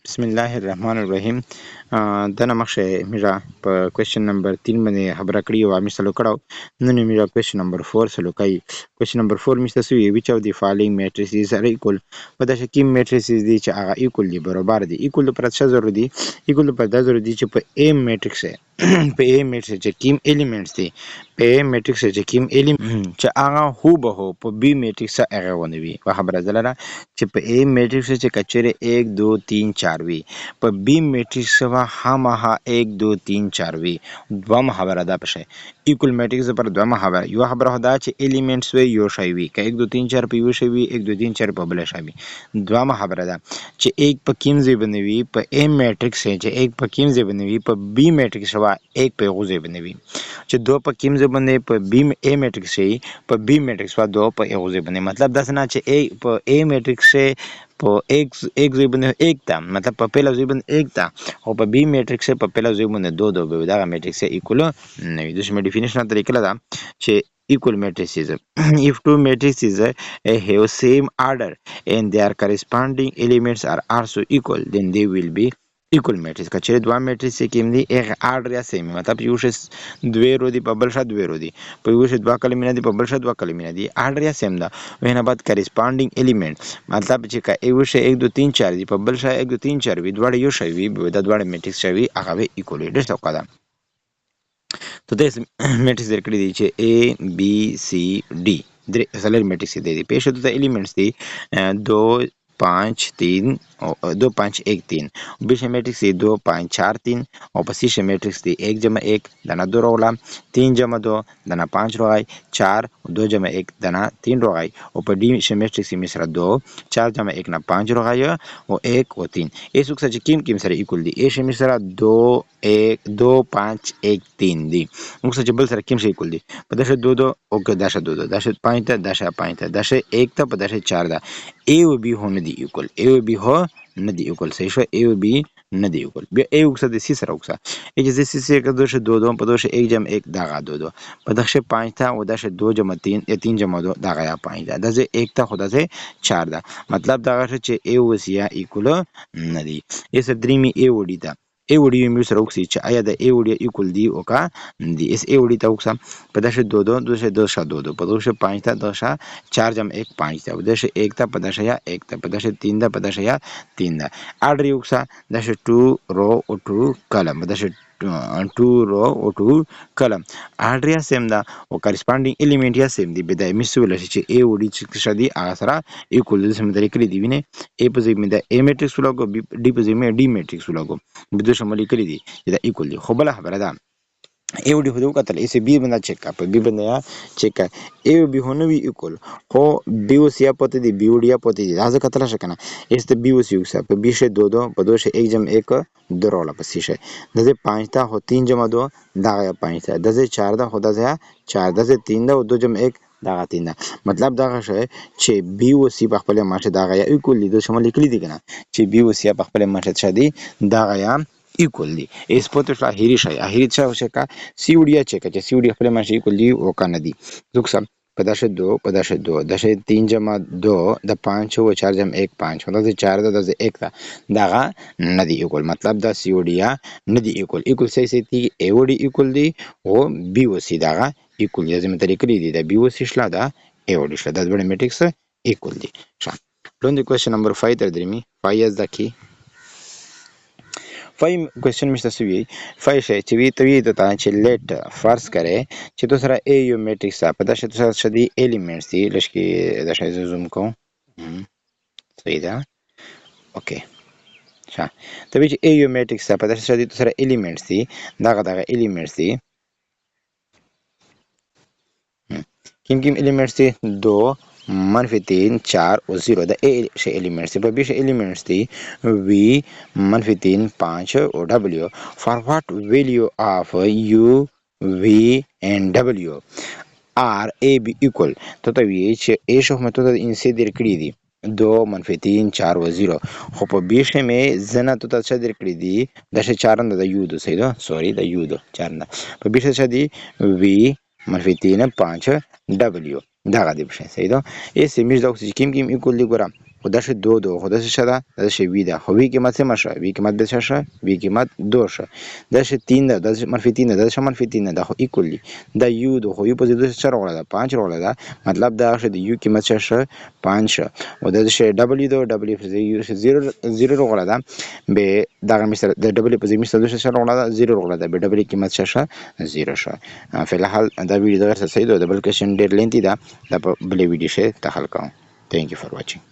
बिस्मिल्लाहिर्रहमानिर्रहीम। دنه مخشه میرا په کوېسچن نمبر 3 باندې خبره کړې او می سلو کړو. نن میرا کوېسچن نمبر 4 سلو کوي. کوېسچن نمبر 4 می تاسو وی which of the following matrices are equal. په داسې کې matrices دي چې هغه equal دي، برابر دي. equal پر څه ضروري دي؟ equal پر دا ضروري دي چې په A matrix په A matrix چې کوم elements دي، په A matrix چې کوم element چې هغه هو به هو په B matrix هغه ونوي. په خبره زلره چې په A matrix چې کچره 1 2 3 4 وي، په B matrix سره هماها 1 2 3 4 وي. دوه خبره ده پشه equal matrix پر دوه خبره. یو خبره ده چې elements وي یو شی وي، که 1 2 3 4 په یو شی وي، 1 2 3 4 په بل شی وي. دوه خبره ده چې 1 په کوم ځای بنوي په A matrix چې 1 په کوم ځای بنوي په B matrix سره 1 په غوځي بنوي، چې 2 په کوم ځای باندې په B A matrix شي په B matrix سره 2 په غوځي بنوي. مطلب دا څنګه چې A په A matrix سے په एक ځای باندې 1 تا، مطلب په پیله ځای باندې 1 تا، او په B matrix سے په پیله ځای باندې 2 2 به دا matrix equal نه وي. د شمه ډیفینیشن طریقه ده چې equal matrices if two matrices have same order and their corresponding elements are also equal then they will be equal matrix. کچې دوه matrix کې دي یک order یا same، مطلب یو شی دوه رو دي په بل شی دوه رو دي، په یو شی دوه کلمې دي په بل شی دوه کلمې دي، order یا same ده. وینه بعد corresponding element مطلب چې کا یو شی 1 2 3 4 دي په بل شی 1 2 3 4 وي، دواړه یو شی وي، د دواړه matrix شي وي هغه به equal وي. ډېر څه وکړه ته دې matrix درکړي دي چې A B C D درې سلر matrix دي. پېښه ته elements دي 2 5 3 2 5 1 3. بیشه matrix دی 2 5 4 3 او پسیشه matrix دی 1 جمع 1 دنا 2 روغلا، 3 جمع 2 دنا 5 روغای، 4 2 جمع 1 دنا 3 روغای، او په دی matrix می سره 2 4 جمع 1 نه 5 روغای او 1 او 3. ایس وکړه چې کیم سره equal دی. ایش می سره 2 1 2 5 1 3 دی. وکړه چې بل سره کیم equal دی. په دشه 2 2 او که دشه 2 2 دشه 5 ته دشه 5 ته دشه 1 ته په دشه 4 ده. A او B هو نه دی equal. A او B هو نه دی equal. صحیح شو. A او B نه دی equal. بیا A وکړه د C سره وکړه. ای چې C سره که دشه 2 2 په دشه 1 جمع 1 دغه 2 2 په دشه 5 ته او دشه 2 جمع 3 یا 3 جمع 2 دغه یا 5 ده. دغه 1 ته خو دغه 4 ده. مطلب دغه چې A او C equal نه دی. یې سره درې می A وړي ده. A وړي می سره وکړي چې آیا د A وړي equal دی او کا دی. اس A وړي ته وکړه په دشه 2 2 دشه 2 2 په دشه 5 ته دشه 4 جمع 1 5 ته په دشه 1 ته په دشه یا 1 ته په دشه 3 ته په دشه یا 3 ده. اډر یو څه دشه 2 رو او 2 کلم دشه 2 رو او 2 کلم اډر یا سیم ده او کریسپانډینګ الیمنٹ یا سیم دی. بدای میسول چې A وړي چې شدي هغه سره equal دي. سم طریقې دی وینه A په ځای مې د A matrix ولګو، D په ځای مې D matrix ولګو، بده شمولي کړی دي چې دا equal دي. خو بل خبره ده A او D خو کتل اس B باندې چیک کا په B باندې یا چیک کا A او B هو نه وی equal، خو B او C پته دی B او D پته دی راځه کتل شکنه اس ته B او C وسه په B شه 2 2 په 2 شه 1 جمع 1 دروله پسې شه دغه 5 تا هو 3 جمع 2 دغه 5 تا دغه 4 دا خدا ځه 4 دغه 3 دا او 2 جمع 1 دغه 3 دا. مطلب دغه شی چې B او C په خپل ماشه دغه یا equal دي. د شمول لیکلي دي کنه چې B او C په خپل ماشه شدي دغه یا equal دي. اس پته شو اخیری شی اخیری څه کا سی وډیا چیک چې سی وډیا خپل ماشه equal دي او کنه دي. زوکسم په دشه 2 په دشه 2 دشه 3 جمع 2 د 5 او 4 جمع 1 5 دا 4 دا 1 دا دغه نه دی equal. مطلب دا سی وډیا نه دی equal. equal څه څه دی A وډی equal دی او B او C دغه equal دي. زموږ طریقې دي دا B او C شلا دا A وډی شلا دا دوه میټریکس equal دي. شان لوند کوېسچن نمبر 5 تر درمی 5 از د کی 5 क्वेश्चन में तस्वी 5 है चवी तवी देता है लेट फर्ज करे چې تو سره A یو میټریکس په داسې تو سره شدي एलिमेंट्स دي لشکې دا شای زوم کوم صحیح ده اوکے ښه تبي چې A یو میټریکس په داسې شدي تو سره एलिमेंट्स دي دغه एलिमेंट्स دي کوم एलिमेंट्स دي 2 منفی 3 4 او 0 د A شه एलिमेंट्स په B شه एलिमेंट्स دي V منفی 3 5 او W for what value of U V and W are A B equal ته ته وی چې A شو مته د انسي درکړي دي 2 منفی 3 4 او 0 خو په B شه مې زنه ته څه درکړي دي د شه 4 نه د U د صحیح ده سوري د U د 4 نه په B شه دي V منفی 3 5 W دغه دی بشه صحیح ده. ایس میش د اکسیجن کیم equal دی ګورم خو دا شه دو خو دا شه ده دا شه وی ده خو وی قیمت څه مشه وی قیمت د شه وی قیمت 2 شه دا شه 3 ده دا شه -3 ده دا شه -3 ده خو ایکولی دا یو ده خو یو په دې څه راغله ده 5 راغله ده مطلب دا شه د یو قیمت شه 5 شه او دا شه دبليو ده دبليو په یو 0 راغله ده به دا مثلا د دبليو په مثلا شه راغله ده 0 راغله ده به دبليو قیمت شه 0 شه فلحال دا ویډیو غیر صحیح ده د بل کوېشن ډیر لینتي ده دا په بل ویډیو شه ته حل کوم. Thank you for watching.